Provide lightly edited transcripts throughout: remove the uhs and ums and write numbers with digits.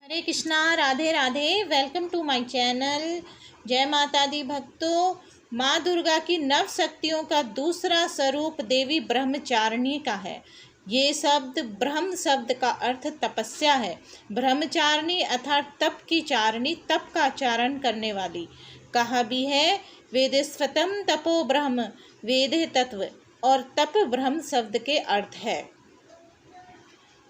Hare Krishna, Radhe Radhe. Welcome to my channel. जय माता दी भक्तों। माँ दुर्गा की नव शक्तियों का दूसरा स्वरूप देवी ब्रह्मचारिणी का है। ये शब्द ब्रह्म शब्द का अर्थ तपस्या है। ब्रह्मचारिणी अर्थात तप की चारिणी, तप का आचरण करने वाली। कहा भी है वेदेस्वतम तपो ब्रह्म, वेद तत्व और तप ब्रह्म शब्द के अर्थ है।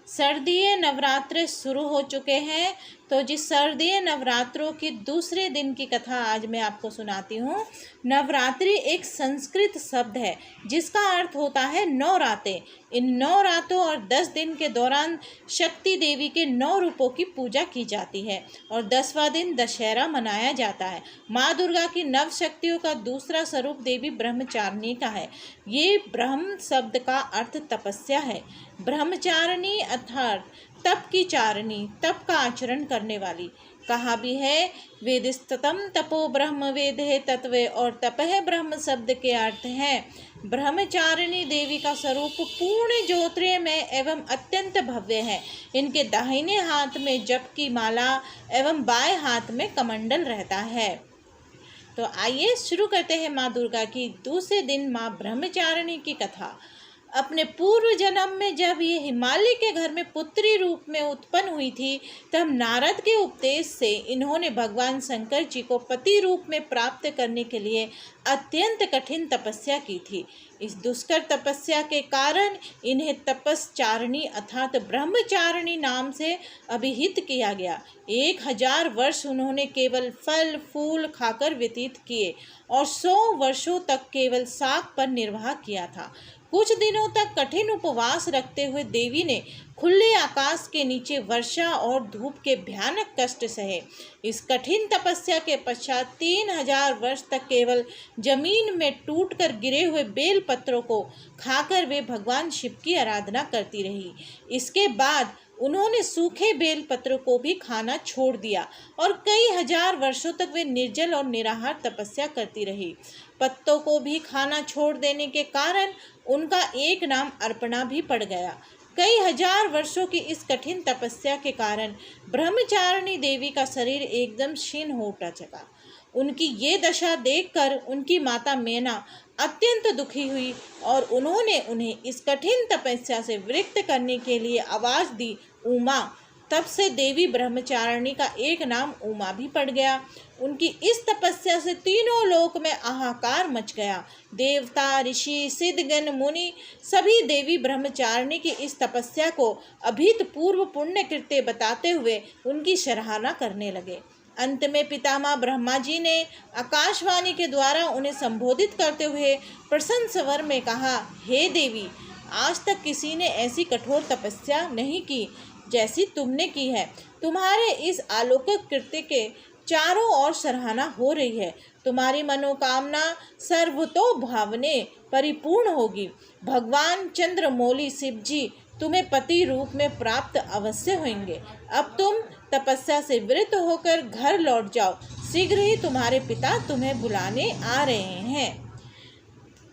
सर्दीय नवरात्र शुरू हो चुके हैं, तो जिस सर्दीय नवरात्रों की दूसरे दिन की कथा आज मैं आपको सुनाती हूँ। नवरात्रि एक संस्कृत शब्द है जिसका अर्थ होता है 9 रातें। इन 9 रातों और 10 दिन के दौरान शक्ति देवी के 9 रूपों की पूजा की जाती है और 10वां दिन दशहरा मनाया जाता है। माँ दुर्गा की नव शक्तियों का दूसरा स्वरूप देवी ब्रह्मचारिणी का है। ये ब्रह्म शब्द का अर्थ तपस्या है। ब्रह्मचारिणी अर्थात तप की चारिणी, तप का आचरण करने वाली। कहा भी है वेदिस्ततम तपो ब्रह्म, वेद है तत्व और तप है ब्रह्म शब्द के अर्थ हैं। ब्रह्मचारिणी देवी का स्वरूप पूर्ण ज्योतिर्मय एवं अत्यंत भव्य है। इनके दाहिने हाथ में जप की माला एवं बाएं हाथ में कमंडल रहता है। तो आइए शुरू करते हैं माँ दुर्गा की दूसरे दिन माँ ब्रह्मचारिणी की कथा। अपने पूर्व जन्म में जब ये हिमालय के घर में पुत्री रूप में उत्पन्न हुई थी, तब नारद के उपदेश से इन्होंने भगवान शंकर जी को पति रूप में प्राप्त करने के लिए अत्यंत कठिन तपस्या की थी। इस दुष्कर तपस्या के कारण इन्हें तपस्चारिणी अर्थात ब्रह्मचारिणी नाम से अभिहित किया गया। 1000 वर्ष उन्होंने केवल फल फूल खाकर व्यतीत किए और 100 वर्षों तक केवल शाक पर निर्वाह किया था। कुछ दिनों तक कठिन उपवास रखते हुए देवी ने खुले आकाश के नीचे वर्षा और धूप के भयानक कष्ट सहे। इस कठिन तपस्या के पश्चात 3000 वर्ष तक केवल जमीन में टूटकर गिरे हुए बेल पत्रों को खाकर वे भगवान शिव की आराधना करती रही। इसके बाद उन्होंने सूखे बेल पत्रों को भी खाना छोड़ दिया और कई हजार वर्षों तक वे निर्जल और निराहार तपस्या करती रही। पत्तों को भी खाना छोड़ देने के कारण उनका एक नाम अर्पणा भी पड़ गया। कई हजार वर्षों की इस कठिन तपस्या के कारण ब्रह्मचारिणी देवी का शरीर एकदम क्षीण हो चुका। उनकी ये दशा देखकर उनकी माता मैना अत्यंत दुखी हुई और उन्होंने उन्हें इस कठिन तपस्या से विरक्त करने के लिए आवाज दी, उमा। तब से देवी ब्रह्मचारिणी का एक नाम उमा भी पड़ गया। उनकी इस तपस्या से तीनों लोक में हाहाकार मच गया। देवता, ऋषि, सिद्धगण, मुनि सभी देवी ब्रह्मचारिणी की इस तपस्या को अभूतपूर्व पुण्य कृत्य बताते हुए उनकी सराहना करने लगे। अंत में पितामह ब्रह्मा जी ने आकाशवाणी के द्वारा उन्हें संबोधित करते हुए प्रसन्न स्वर में कहा, हे देवी, आज तक किसी ने ऐसी कठोर तपस्या नहीं की जैसी तुमने की है। तुम्हारे इस अलौकिक कृत्य के चारों ओर सराहना हो रही है। तुम्हारी मनोकामना सर्वतोभावने परिपूर्ण होगी। भगवान चंद्रमौली शिव जी तुम्हें पति रूप में प्राप्त अवश्य होंगे। अब तुम तपस्या से विरत होकर घर लौट जाओ। शीघ्र ही तुम्हारे पिता तुम्हें बुलाने आ रहे हैं।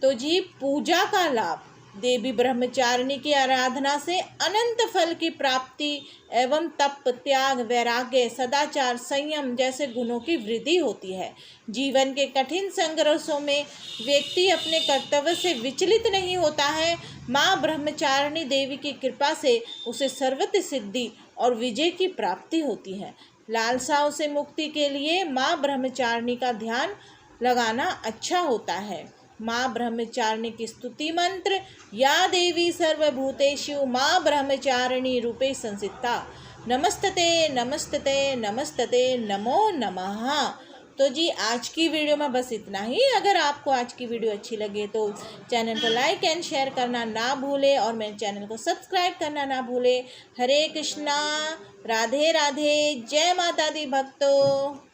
तो जी, पूजा का लाभ। देवी ब्रह्मचारिणी की आराधना से अनंत फल की प्राप्ति एवं तप, त्याग, वैराग्य, सदाचार, संयम जैसे गुणों की वृद्धि होती है। जीवन के कठिन संघर्षों में व्यक्ति अपने कर्तव्य से विचलित नहीं होता है। माँ ब्रह्मचारिणी देवी की कृपा से उसे सर्वत्र सिद्धि और विजय की प्राप्ति होती है। लालसाओं से मुक्ति के लिए माँ ब्रह्मचारिणी का ध्यान लगाना अच्छा होता है। माँ ब्रह्मचारिणी की स्तुति मंत्र, या देवी सर्वभूतेषु माँ ब्रह्मचारिणी रूपे संस्थिता, नमस्तते नमस्तते नमस्तते नमो नमः। तो जी, आज की वीडियो में बस इतना ही। अगर आपको आज की वीडियो अच्छी लगे तो चैनल को लाइक एंड शेयर करना ना भूले और मेरे चैनल को सब्सक्राइब करना ना भूले। हरे कृष्णा, राधे राधे। जय माता दी भक्तों।